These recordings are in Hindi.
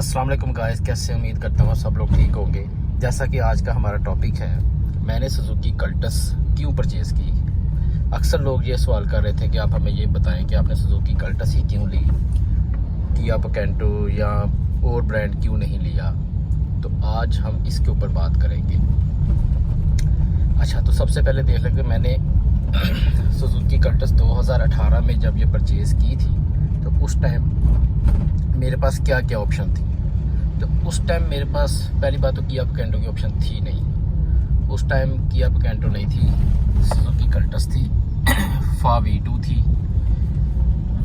अस्सलाम वालेकुम गाइस, कैसे उम्मीद करता हूँ सब लोग ठीक होंगे। जैसा कि आज का हमारा टॉपिक है, मैंने सुजुकी कल्टस क्यों परचेज़ की। अक्सर लोग ये सवाल कर रहे थे कि आप हमें ये बताएं कि आपने सुजुकी कल्टस ही क्यों ली, किया पिकेंटो या और ब्रांड क्यों नहीं लिया। तो आज हम इसके ऊपर बात करेंगे। अच्छा, तो सबसे पहले देख लेंगे मैंने सुजुकी कल्टस 2018 में जब ये परचेज़ की थी तो उस टाइम मेरे पास क्या क्या ऑप्शन थी। तो उस टाइम मेरे पास पहली बात तो किया पिकेंटो की ऑप्शन थी नहीं। उस टाइम किया पिकेंटो नहीं थी, सुजुकी कल्टस थी, फा V2 थी,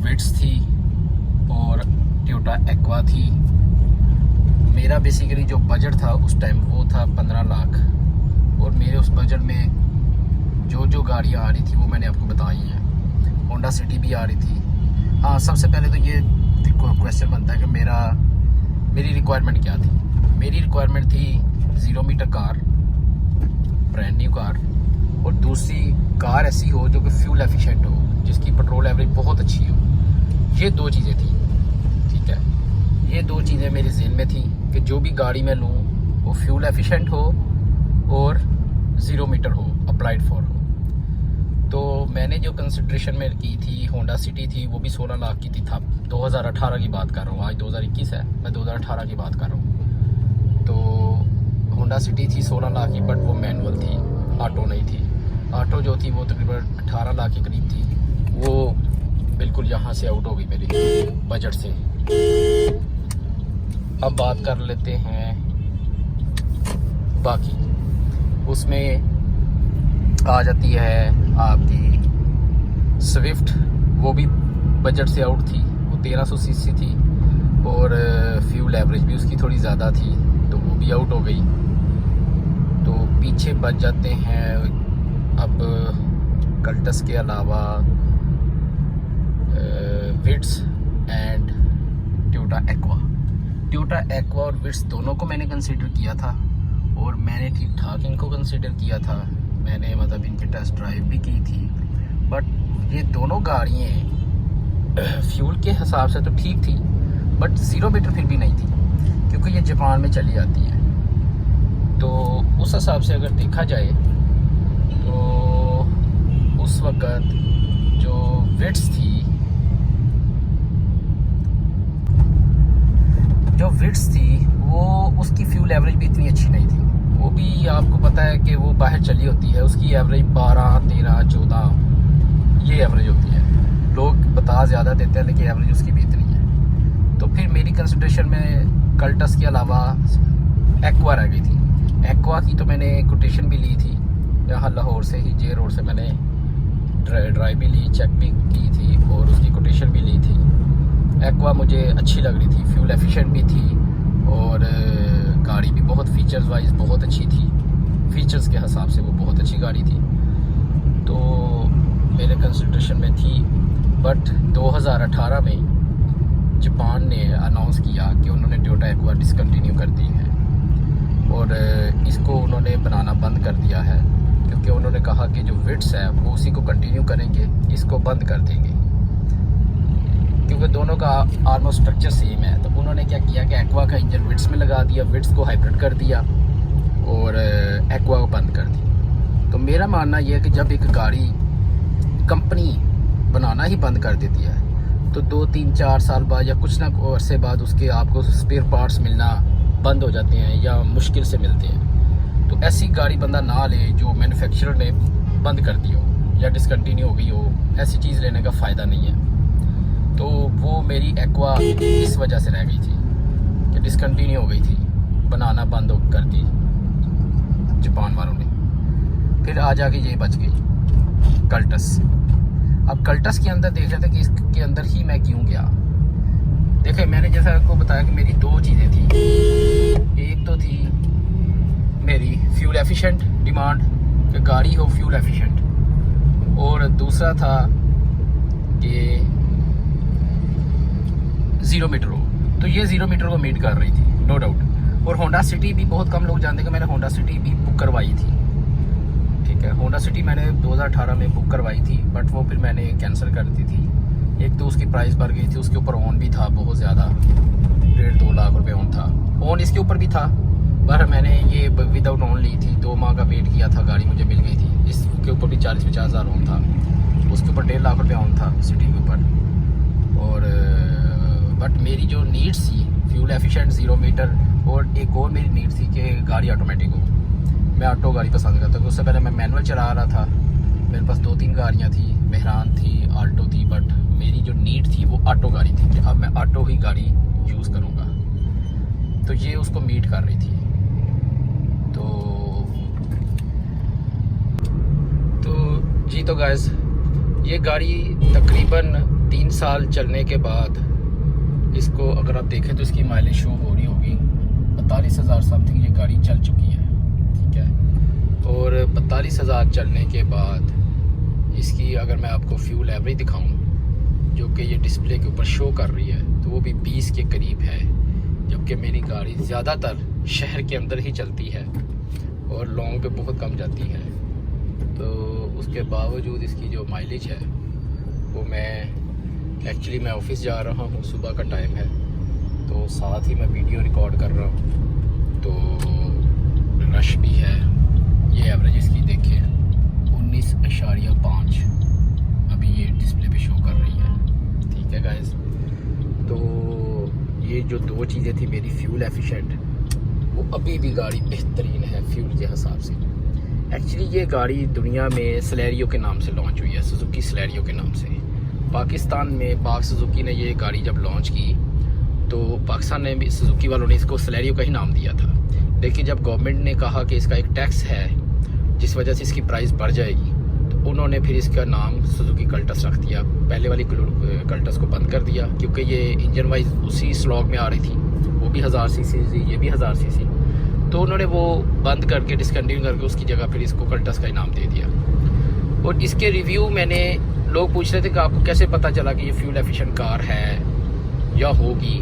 विट्स थी और टोयोटा एक्वा थी। मेरा बेसिकली जो बजट था उस टाइम वो था 15 लाख, और मेरे उस बजट में जो गाड़ियाँ आ रही थी वो मैंने आपको बताई हैं। होंडा सिटी भी आ रही थी। हाँ, सबसे पहले तो ये क्वेश्चन बनता है कि मेरी रिक्वायरमेंट क्या थी। मेरी रिक्वायरमेंट थी 0 meter car, brand new car, और दूसरी कार ऐसी हो जो कि फ्यूल एफिशिएंट हो, जिसकी पेट्रोल एवरेज बहुत अच्छी हो। ये दो चीज़ें थी, ठीक है। ये दो चीज़ें मेरे ज़हन में थी कि जो भी गाड़ी मैं लूँ वो फ्यूल एफिशिएंट हो और 0 मीटर हो, अप्लाइड फॉर हो। तो मैंने जो कंसिड्रेशन में की थी, होंडा सिटी थी, वो भी 16 लाख की थी। था 2018 की बात कर रहा हूँ, आज 2021 है, मैं 2018 की बात कर रहा हूँ। तो होंडा सिटी थी 16 लाख की, बट वो मैनुअल थी, ऑटो नहीं थी। ऑटो जो थी वो तकरीबन 18 लाख के करीब थी। वो बिल्कुल यहाँ से आउट हो गई मेरी बजट से। अब बात कर लेते हैं बाकी। उसमें आ जाती है आपकी स्विफ्ट, वो भी बजट से आउट थी। वो 1300 सीसी थी और फ्यूल एवरेज भी उसकी थोड़ी ज़्यादा थी, तो वो भी आउट हो गई। तो पीछे बच जाते हैं अब कल्टस के अलावा विट्स एंड टोयोटा एक्वा और विट्स दोनों को मैंने कंसिडर किया था, और मैंने ठीक ठाक इनको कंसिडर किया था। मैंने मतलब इनकी टेस्ट ड्राइव भी की थी, बट ये दोनों गाड़ियाँ फ्यूल के हिसाब से तो ठीक थी, बट 0 मीटर फिर भी नहीं थी, क्योंकि ये जापान में चली जाती है। तो उस हिसाब से अगर देखा जाए तो उस वक़्त जो विट्स थी वो उसकी फ्यूल एवरेज भी इतनी अच्छी नहीं थी। वो भी आपको पता है कि वो बाहर चली होती है, उसकी एवरेज 12, 13, 14 ये एवरेज होती है। लोग बता ज़्यादा देते हैं लेकिन एवरेज उसकी भी इतनी है। तो फिर मेरी कंसिडरेशन में कल्टस के अलावा एक्वा रह गई थी। एक्वा की तो मैंने कोटेशन भी ली थी, यहाँ लाहौर से ही, जे रोड से मैंने ड्राइव भी ली, चेक भी की थी और उसकी कोटेशन भी ली थी। एक्वा मुझे अच्छी लग रही थी, फ्यूल एफिशिएंट भी थी और गाड़ी भी बहुत फीचर्स वाइज बहुत अच्छी थी। फीचर्स के हिसाब से वो बहुत अच्छी गाड़ी थी, तो मेरे कंसिडरेशन में थी। बट 2018 में जापान ने अनाउंस किया कि उन्होंने टोयोटा एक्वा डिसकंटिन्यू कर दी है, और इसको उन्होंने बनाना बंद कर दिया है, क्योंकि उन्होंने कहा कि जो विट्स है वो उसी को कंटिन्यू करेंगे, इसको बंद कर देंगे, क्योंकि दोनों का ऑलमोस्ट स्ट्रक्चर सेम है। तो उन्होंने क्या किया कि एक्वा का इंजन विट्स में लगा दिया, विट्स को हाइब्रिड कर दिया और एक्वा को बंद कर दी। तो मेरा मानना यह है कि जब एक गाड़ी कंपनी बनाना ही बंद कर देती है तो 2, 3, 4 साल बाद या कुछ ना अरसे बाद उसके आपको स्पेयर पार्ट्स मिलना बंद हो जाते हैं या मुश्किल से मिलते हैं। तो ऐसी गाड़ी बंदा ना ले जो मैन्युफैक्चरर ने बंद कर दी हो या डिसकंटिन्यू हो गई हो। ऐसी चीज़ लेने का फ़ायदा नहीं है। तो वो मेरी एक्वा इस वजह से रह गई थी कि डिसकंटिन्यू हो गई थी, बनाना बंद कर दी जापान वालों ने। फिर आ जाके ये बच गई कल्टस। अब कल्टस के अंदर देख रहे थे कि इसके अंदर ही मैं क्यों गया। देखिए, मैंने जैसा आपको बताया कि मेरी दो चीज़ें थी। एक तो थी मेरी फ्यूल एफिशिएंट डिमांड, कि गाड़ी हो फ्यूल एफिशिएंट, और दूसरा था कि 0 मीटर हो। तो ये 0 मीटर को मीट कर रही थी, नो डाउट। और होंडा सिटी भी बहुत कम लोग जानते हैं कि मैंने होंडा सिटी भी बुक करवाई थी, ठीक है। होंडा सिटी मैंने 2018 में बुक करवाई थी, बट वो फिर मैंने कैंसिल कर दी थी। एक तो उसकी प्राइस बढ़ गई थी, उसके ऊपर ओन भी था बहुत ज़्यादा, 1.5-2 लाख रुपए ओन था। इसके ऊपर भी था, पर मैंने ये विदाउट ऑन ली थी, 2 माह का वेट किया था, गाड़ी मुझे मिल गई थी। इसके ऊपर भी 40-50 हज़ार ऑन था, उसके ऊपर 1.5 लाख रुपये ऑन था सिटी के ऊपर। और बट मेरी जो नीड्स थी फ्यूल एफिशिएंट 0 मीटर, और एक और मेरी नीड थी कि गाड़ी ऑटोमेटिक हो। मैं ऑटो गाड़ी पसंद करता हूँ। उससे पहले मैं मैनुअल चला रहा था, मेरे पास 2-3 गाड़ियाँ थी, मेहरान थी, आल्टो थी, बट मेरी जो नीड थी वो ऑटो गाड़ी थी कि अब मैं ऑटो ही गाड़ी यूज़ करूँगा। तो ये उसको मीट कर रही थी। तो जी, तो गाइस ये गाड़ी तकरीबन 3 साल चलने के बाद इसको अगर आप देखें तो इसकी माइलेज शो हो रही होगी 42,000 समथिंग ये गाड़ी चल चुकी है, ठीक है। और 42,000 चलने के बाद इसकी अगर मैं आपको फ्यूल एवरेज दिखाऊं जो कि ये डिस्प्ले के ऊपर शो कर रही है, तो वो भी 20 के करीब है, जबकि मेरी गाड़ी ज़्यादातर शहर के अंदर ही चलती है और लॉन्ग पे बहुत कम जाती है। तो उसके बावजूद इसकी जो माइलेज है वो मैं ऑफिस जा रहा हूँ, सुबह का टाइम है, तो साथ ही मैं वीडियो रिकॉर्ड कर रहा हूँ, तो रश भी है। ये एवरेज इसकी देखिए 19.5 अभी ये डिस्प्ले पे शो कर रही है, ठीक है गाइस। तो ये जो 2 चीज़ें थी मेरी फ्यूल एफिशिएंट, वो अभी भी गाड़ी बेहतरीन है फ्यूल के हिसाब से। एक्चुअली ये गाड़ी दुनिया में सलेरियो के नाम से लॉन्च हुई है, सुजुकी सलेरियो के नाम से। पाकिस्तान में पाक सुजुकी ने ये गाड़ी जब लॉन्च की तो पाकिस्तान ने भी, सुजुकी वालों ने इसको सलेरियो का ही नाम दिया था। लेकिन जब गवर्नमेंट ने कहा कि इसका एक टैक्स है जिस वजह से इसकी प्राइस बढ़ जाएगी, तो उन्होंने फिर इसका नाम सुजुकी कल्टस रख दिया। पहले वाली कल्टस को बंद कर दिया क्योंकि ये इंजन वाइज उसी स्लॉग में आ रही थी, वो भी 1000 सीसी थी, ये भी 1000 सीसी, तो उन्होंने वो बंद करके डिसकंटिन्यू करके उसकी जगह फिर इसको कल्टस का ही नाम दे दिया। और इसके रिव्यू मैंने, लोग पूछ रहे थे कि आपको कैसे पता चला कि ये फ्यूल एफिशिएंट कार है या होगी,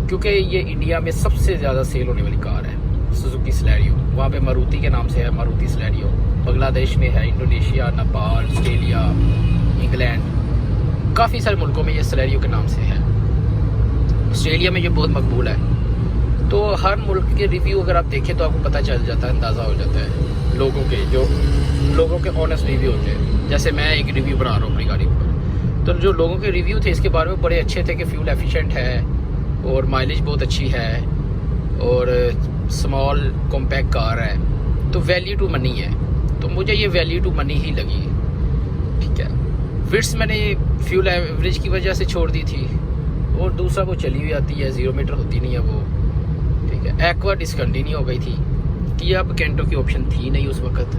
क्योंकि ये इंडिया में सबसे ज़्यादा सेल होने वाली कार है सुजुकी सलेरियो। वहाँ पे मारुति के नाम से है, मारुति सलेरियो। बांग्लादेश में है, इंडोनेशिया, नेपाल, ऑस्ट्रेलिया, इंग्लैंड, काफ़ी सारे मुल्कों में ये सलेरियो के नाम से है। ऑस्ट्रेलिया में ये बहुत मकबूल है। तो हर मुल्क के रिव्यू अगर आप देखें तो आपको पता चल जाता है, अंदाज़ा हो जाता है लोगों के, जो लोगों के ऑनेस्ट रिव्यू होते हैं। जैसे मैं एक रिव्यू बना रहा हूँ अपनी गाड़ी पर, तो जो लोगों के रिव्यू थे इसके बारे में बड़े अच्छे थे कि फ्यूल एफिशिएंट है और माइलेज बहुत अच्छी है और स्मॉल कॉम्पैक्ट कार है, तो वैल्यू टू मनी है। तो मुझे ये वैल्यू टू मनी ही लगी, ठीक है। विड्स मैंने फ्यूल एवरेज की वजह से छोड़ दी थी, और दूसरा वो चली हुई आती है, 0 मीटर होती नहीं है वो, ठीक है। एक्वा डिसकंटिन्यू हो गई थी, किया पिकेंटो की ऑप्शन थी नहीं उस वक्त।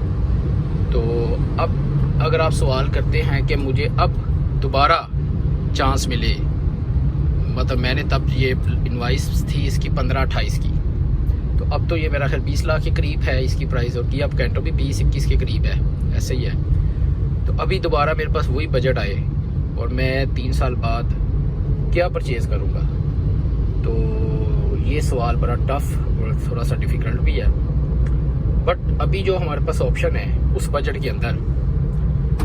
तो अब अगर आप सवाल करते हैं कि मुझे अब दोबारा चांस मिले, मतलब मैंने तब ये इनवाइस थी इसकी 15-28 की, तो अब तो ये मेरा ख्याल 20 लाख के करीब है इसकी प्राइस, और किया पिकेंटो भी 20-21 के करीब है, ऐसे ही है। तो अभी दोबारा मेरे पास वही बजट आए और मैं 3 साल बाद क्या परचेज़ करूँगा, तो ये सवाल बड़ा टफ और थोड़ा सा डिफ़िकल्ट भी है। बट अभी जो हमारे पास ऑप्शन है उस बजट के अंदर,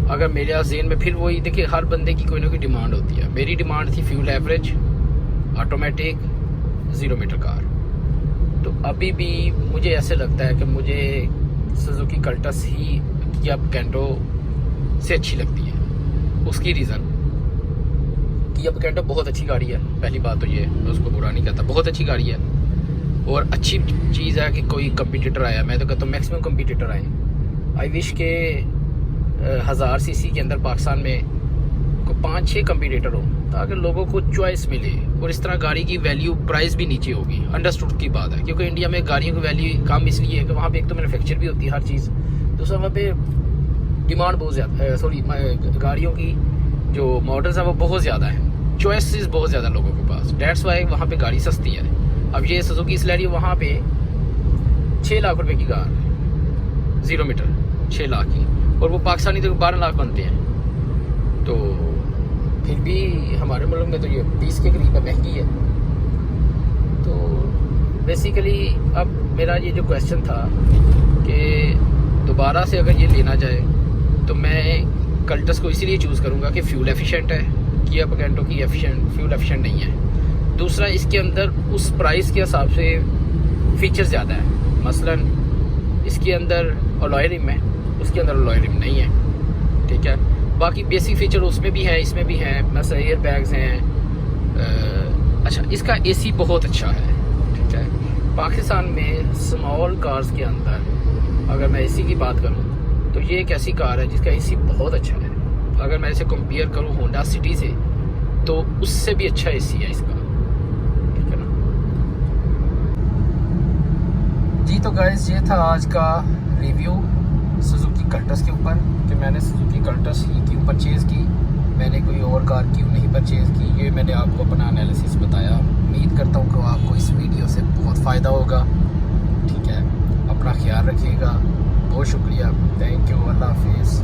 अगर मेरे जेन में, फिर वही देखिए हर बंदे की कोई ना कोई डिमांड होती है। मेरी डिमांड थी fuel average, automatic, 0 meter car. तो अभी भी मुझे ऐसे लगता है कि मुझे सुजुकी कल्टस ही किया पिकेंटो से अच्छी लगती है। उसकी रीज़न, किया पिकेंटो बहुत अच्छी गाड़ी है, पहली बात तो ये, मैं उसको बुरा नहीं कहता, बहुत अच्छी गाड़ी है। और अच्छी चीज़ है कि कोई कंपटीटर आया, मैं तो कहता हूँ मैक्सिमम कंपटीटर आए। आई विश के 1000 सीसी के अंदर पाकिस्तान में को 5-6 कंपटीटर हो, ताकि लोगों को चॉइस मिले, और इस तरह गाड़ी की वैल्यू प्राइस भी नीचे होगी। अंडरस्टूड की बात है, क्योंकि इंडिया में गाड़ियों की वैल्यू कम इसलिए है कि वहाँ पे एक तो मैन्युफैक्चर भी होती है हर चीज़, दूसरा वहाँ पे डिमांड बहुत ज़्यादा, सॉरी गाड़ियों की जो मॉडल्स हैं वो बहुत ज़्यादा है, चॉइसेस बहुत ज़्यादा लोगों के पास, डेट्स वाई वहाँ पे गाड़ी सस्ती है। अब ये सुजुकी सलेरियो वहाँ पे 6 लाख रुपए की कार, 0 मीटर 6 लाख की, और वो पाकिस्तानी तो 12 लाख बनते हैं। तो फिर भी हमारे मुल्क में तो ये 20 के करीब महंगी है। तो बेसिकली अब मेरा ये जो क्वेश्चन था कि दोबारा से अगर ये लेना जाए तो मैं कल्टस को इसीलिए चूज़ करूँगा कि फ्यूल एफिशिएंट है, किया पिकेंटो की फ्यूल एफिशिएंट नहीं है। दूसरा इसके अंदर उस प्राइस के हिसाब से फीचर ज़्यादा है। मसलन इसके अंदर अलॉय रिम है, उसके अंदर अलॉय रिम नहीं है, ठीक है। बाकी बेसिक फीचर उसमें भी है, इसमें भी हैं, मतलब एयर बैग्स हैं। अच्छा, इसका एसी बहुत अच्छा है, ठीक है। पाकिस्तान में स्मॉल कार्स के अंदर अगर मैं एसी की बात करूं तो ये एक ऐसी कार है जिसका एसी बहुत अच्छा है। अगर मैं इसे कंपेयर करूं होंडा सिटी से तो उससे भी अच्छा एसी है इसका, ठीक है ना जी। तो गाइस ये था आज का रिव्यू सुजुकी कल्टस के ऊपर कि मैंने सुजुकी कल्टस ही क्यों परचेज़ की, मैंने कोई और कार क्यों नहीं परचेज़ की। ये मैंने आपको अपना एनालिसिस बताया। उम्मीद करता हूँ कि आपको इस वीडियो से बहुत फ़ायदा होगा, ठीक है। अपना ख्याल रखिएगा। बहुत शुक्रिया, थैंक यू, अल्लाह हाफिज़।